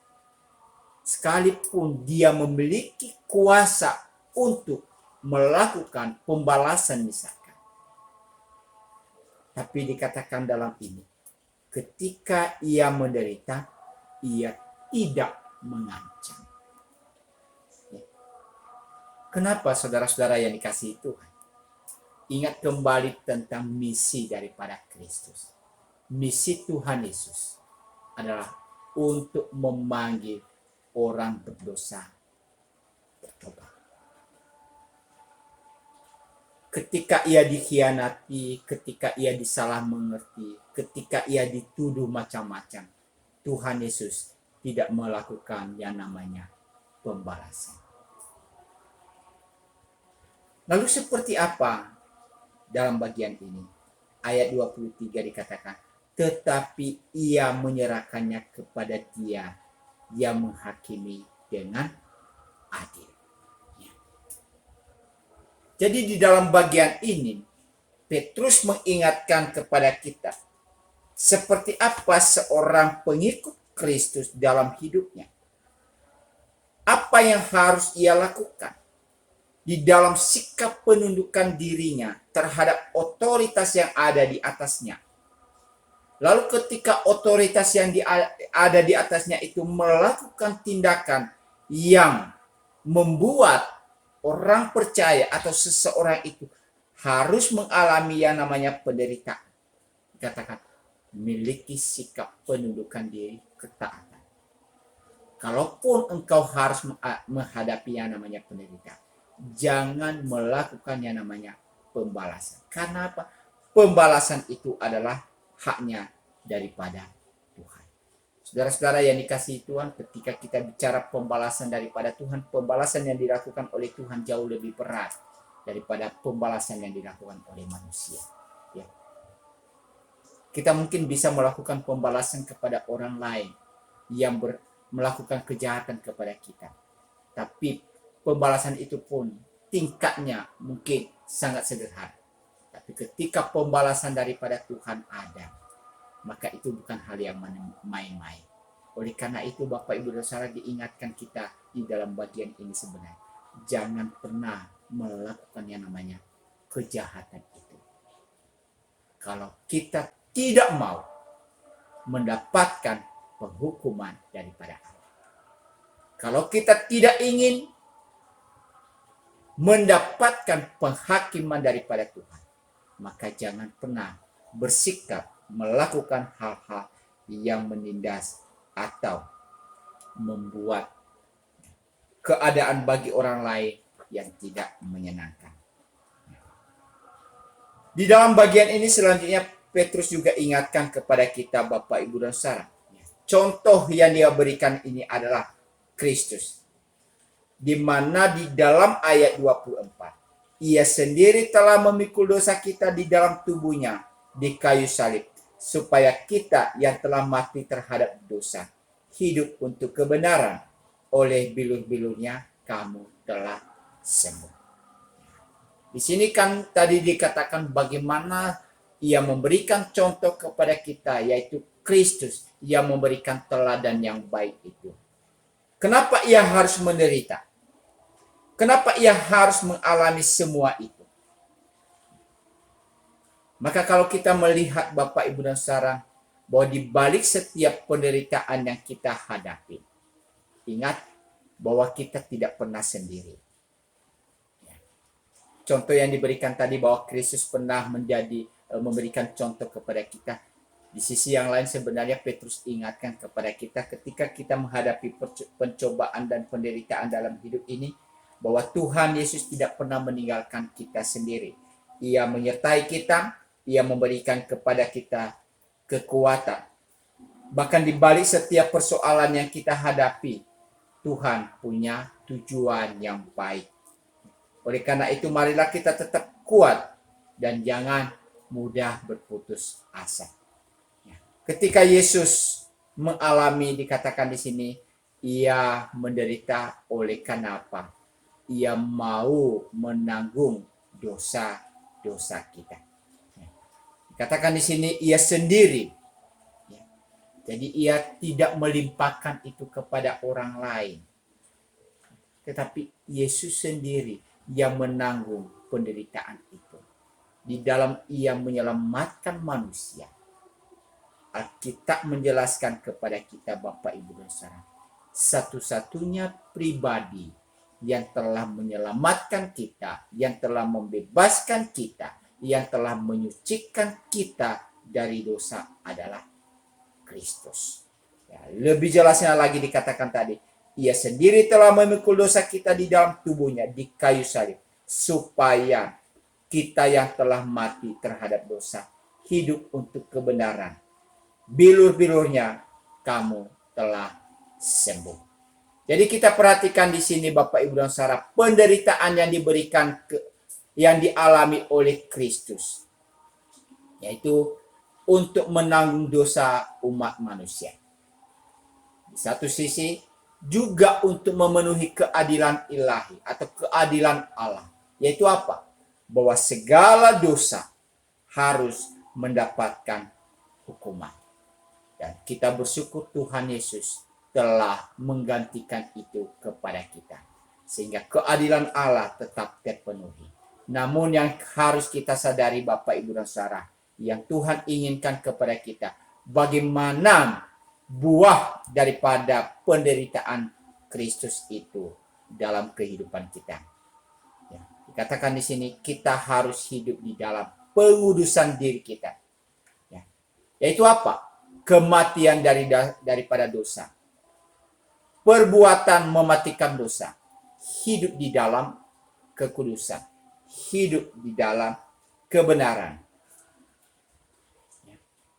Sekalipun dia memiliki kuasa untuk melakukan pembalasan misalkan. Tapi dikatakan dalam ini, ketika ia menderita, ia tidak mengancam. Kenapa saudara-saudara yang dikasihi Tuhan? Ingat kembali tentang misi daripada Kristus. Misi Tuhan Yesus adalah untuk memanggil orang berdosa bertobat. Ketika ia dikhianati, ketika ia disalah mengerti, ketika ia dituduh macam-macam, Tuhan Yesus tidak melakukan yang namanya pembalasan. Lalu seperti apa dalam bagian ini? Ayat 23 dikatakan, tetapi ia menyerahkannya kepada Dia yang menghakimi dengan adil. Jadi di dalam bagian ini, Petrus mengingatkan kepada kita seperti apa seorang pengikut Kristus dalam hidupnya. Apa yang harus ia lakukan di dalam sikap penundukan dirinya terhadap otoritas yang ada di atasnya. Lalu ketika otoritas yang ada di atasnya itu melakukan tindakan yang membuat orang percaya atau seseorang itu harus mengalami yang namanya penderitaan. Dikatakan, miliki sikap penundukan diri, ketaatan. Kalaupun engkau harus menghadapi yang namanya penderitaan, jangan melakukan yang namanya pembalasan. Karena apa? Pembalasan itu adalah haknya daripada Tuhan. Saudara-saudara yang dikasihi Tuhan, ketika kita bicara pembalasan daripada Tuhan, pembalasan yang dilakukan oleh Tuhan jauh lebih berat daripada pembalasan yang dilakukan oleh manusia. Ya. Kita mungkin bisa melakukan pembalasan kepada orang lain yang melakukan kejahatan kepada kita. Tapi pembalasan itu pun tingkatnya mungkin sangat sederhana. Tapi ketika pembalasan daripada Tuhan ada, maka itu bukan hal yang main-main. Oleh karena itu Bapak Ibu Saudara diingatkan kita di dalam bagian ini sebenarnya. Jangan pernah melakukan yang namanya kejahatan itu. Kalau kita tidak mau mendapatkan penghukuman daripada Allah. Kalau kita tidak ingin mendapatkan penghakiman daripada Tuhan, maka jangan pernah bersikap melakukan hal-hal yang menindas atau membuat keadaan bagi orang lain yang tidak menyenangkan. Di dalam bagian ini selanjutnya Petrus juga ingatkan kepada kita Bapak Ibu dan Saudara. Contoh yang dia berikan ini adalah Kristus. Di mana di dalam ayat 24 ia sendiri telah memikul dosa kita di dalam tubuhnya di kayu salib, supaya kita yang telah mati terhadap dosa hidup untuk kebenaran. Oleh bilur-bilurnya kamu telah sembuh. Di sini kan tadi dikatakan bagaimana ia memberikan contoh kepada kita, yaitu Kristus yang memberikan teladan yang baik itu. Kenapa ia harus menderita? Kenapa ia harus mengalami semua itu? Maka kalau kita melihat Bapak Ibu dan Saudara, bahwa di balik setiap penderitaan yang kita hadapi, ingat bahwa kita tidak pernah sendiri. Contoh yang diberikan tadi bahwa Kristus pernah memberikan contoh kepada kita. Di sisi yang lain sebenarnya Petrus ingatkan kepada kita ketika kita menghadapi pencobaan dan penderitaan dalam hidup ini, bahwa Tuhan Yesus tidak pernah meninggalkan kita sendiri. Ia menyertai kita, ia memberikan kepada kita kekuatan. Bahkan di balik setiap persoalan yang kita hadapi, Tuhan punya tujuan yang baik. Oleh karena itu marilah kita tetap kuat dan jangan mudah berputus asa. Ketika Yesus mengalami, dikatakan di sini, ia menderita oleh karena apa? Ia mau menanggung dosa-dosa kita. Dikatakan di sini ia sendiri. Jadi ia tidak melimpahkan itu kepada orang lain. Tetapi Yesus sendiri yang menanggung penderitaan itu. Di dalam ia menyelamatkan manusia. Alkitab menjelaskan kepada kita Bapak Ibu dan Saudara, satu-satunya pribadi yang telah menyelamatkan kita, yang telah membebaskan kita, yang telah menyucikan kita dari dosa adalah Kristus. Ya, lebih jelasnya lagi dikatakan tadi, ia sendiri telah memikul dosa kita di dalam tubuhnya di kayu salib, supaya kita yang telah mati terhadap dosa hidup untuk kebenaran. Bilur-bilurnya kamu telah sembuh. Jadi kita perhatikan di sini Bapak Ibu dan Saudara, penderitaan yang diberikan yang dialami oleh Kristus, yaitu untuk menanggung dosa umat manusia. Di satu sisi juga untuk memenuhi keadilan ilahi atau keadilan Allah, yaitu apa? Bahwa segala dosa harus mendapatkan hukuman. Dan kita bersyukur Tuhan Yesus telah menggantikan itu kepada kita, sehingga keadilan Allah tetap terpenuhi. Namun yang harus kita sadari Bapak, Ibu, dan Saudara, yang Tuhan inginkan kepada kita, bagaimana buah daripada penderitaan Kristus itu dalam kehidupan kita. Ya, dikatakan di sini kita harus hidup di dalam pengudusan diri kita. Ya, yaitu apa? Kematian daripada dosa. Perbuatan mematikan dosa. Hidup di dalam kekudusan. Hidup di dalam kebenaran.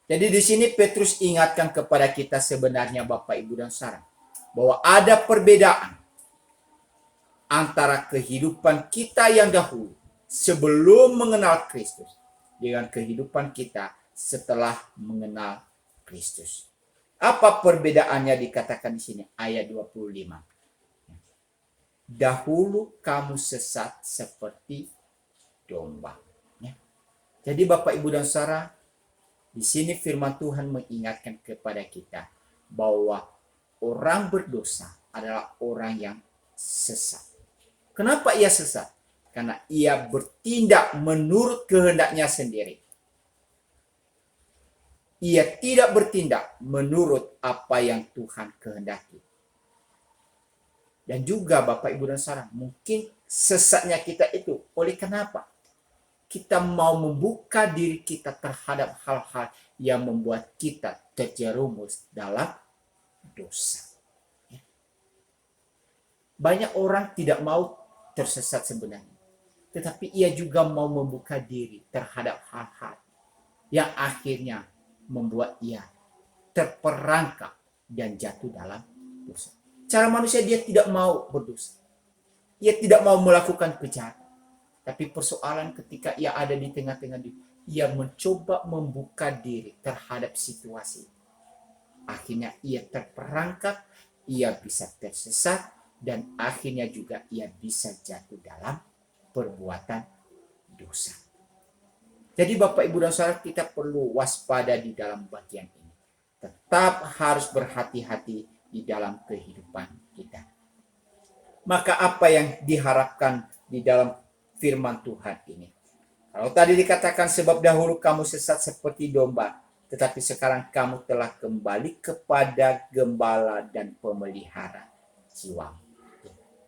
Jadi di sini Petrus ingatkan kepada kita sebenarnya Bapak, Ibu, dan Saudara, bahwa ada perbedaan antara kehidupan kita yang dahulu sebelum mengenal Kristus dengan kehidupan kita setelah mengenal Kristus. Apa perbedaannya dikatakan di sini ayat 25. Dahulu kamu sesat seperti domba. Jadi Bapak, Ibu, dan Saudara, di sini firman Tuhan mengingatkan kepada kita bahwa orang berdosa adalah orang yang sesat. Kenapa ia sesat? Karena ia bertindak menurut kehendaknya sendiri. Ia tidak bertindak menurut apa yang Tuhan kehendaki. Dan juga Bapak, Ibu, dan Saudara, mungkin sesatnya kita itu oleh kenapa? Kita mau membuka diri kita terhadap hal-hal yang membuat kita terjerumus dalam dosa. Banyak orang tidak mau tersesat sebenarnya, tetapi ia juga mau membuka diri terhadap hal-hal yang akhirnya membuat ia terperangkap dan jatuh dalam dosa. Cara manusia, dia tidak mau berdosa. Ia tidak mau melakukan kejahatan. Tapi persoalan ketika ia ada di tengah-tengah diri, ia mencoba membuka diri terhadap situasi. Akhirnya ia terperangkap, ia bisa tersesat, dan akhirnya juga ia bisa jatuh dalam perbuatan dosa. Jadi Bapak, Ibu, dan Saudara, kita perlu waspada di dalam bagian ini. Tetap harus berhati-hati di dalam kehidupan kita. Maka apa yang diharapkan di dalam firman Tuhan ini? Kalau tadi dikatakan sebab dahulu kamu sesat seperti domba, tetapi sekarang kamu telah kembali kepada gembala dan pemelihara jiwa.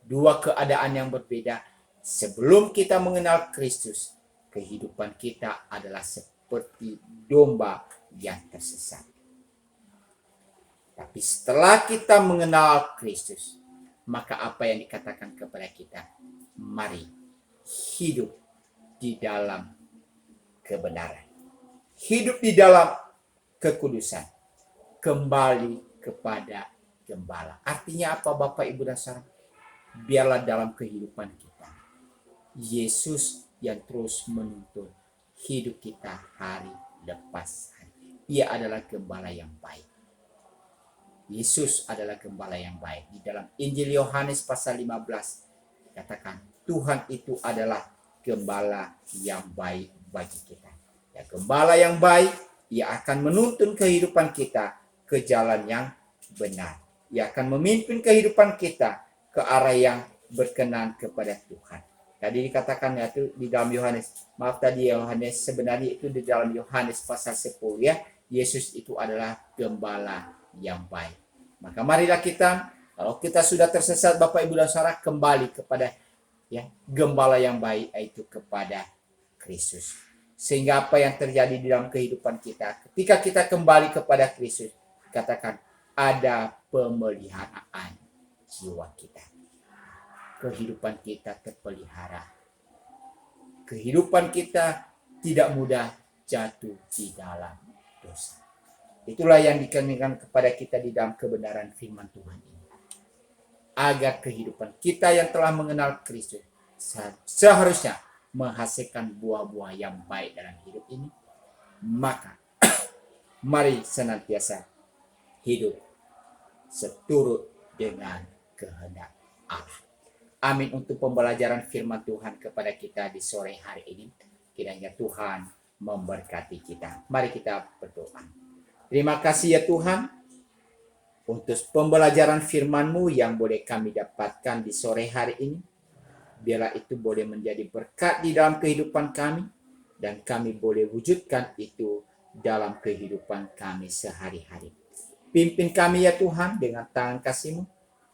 Dua keadaan yang berbeda. Sebelum kita mengenal Kristus, kehidupan kita adalah seperti domba yang tersesat. Tapi setelah kita mengenal Kristus, maka apa yang dikatakan kepada kita? Mari hidup di dalam kebenaran. Hidup di dalam kekudusan. Kembali kepada gembala. Artinya apa Bapak, Ibu, dan Saudara? Biarlah dalam kehidupan kita, Yesus yang terus menuntun hidup kita hari lepas hari. Ia adalah gembala yang baik. Yesus adalah gembala yang baik. Di dalam Injil Yohanes pasal 15 dikatakan Tuhan itu adalah gembala yang baik bagi kita. Ya, gembala yang baik, ia akan menuntun kehidupan kita ke jalan yang benar. Ia akan memimpin kehidupan kita ke arah yang berkenan kepada Tuhan. Tadi dikatakan yaitu di dalam Yohanes. Maaf tadi Yohanes, sebenarnya itu di dalam Yohanes pasal 10 ya. Yesus itu adalah gembala yang baik. Maka marilah kita, kalau kita sudah tersesat Bapak, Ibu, dan Saudara, kembali kepada gembala yang baik, yaitu kepada Kristus. Sehingga apa yang terjadi di dalam kehidupan kita, ketika kita kembali kepada Kristus, katakan ada pemeliharaan jiwa kita. Kehidupan kita terpelihara. Kehidupan kita tidak mudah jatuh di dalam dosa. Itulah yang dikenakan kepada kita di dalam kebenaran firman Tuhan ini. Agar kehidupan kita yang telah mengenal Kristus seharusnya menghasilkan buah-buah yang baik dalam hidup ini, maka mari senantiasa hidup seturut dengan kehendak Allah. Amin untuk pembelajaran firman Tuhan kepada kita di sore hari ini. Kiranya Tuhan memberkati kita. Mari kita berdoa. Terima kasih ya Tuhan untuk pembelajaran firman-Mu yang boleh kami dapatkan di sore hari ini. Biarlah itu boleh menjadi berkat di dalam kehidupan kami, dan kami boleh wujudkan itu dalam kehidupan kami sehari-hari. Pimpin kami ya Tuhan dengan tangan kasih-Mu,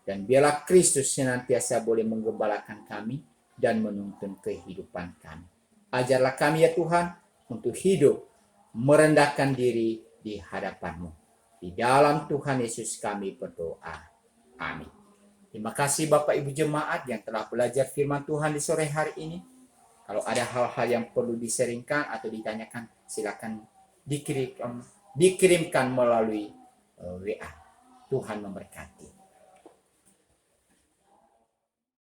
dan biarlah Kristus senantiasa boleh menggembalakan kami dan menuntun kehidupan kami. Ajarlah kami ya Tuhan untuk hidup merendahkan diri di hadapan-Mu. Di dalam Tuhan Yesus kami berdoa. Amin. Terima kasih Bapak Ibu Jemaat yang telah belajar firman Tuhan di sore hari ini. Kalau ada hal-hal yang perlu diseringkan atau ditanyakan, silakan dikirimkan melalui WA. Tuhan memberkati.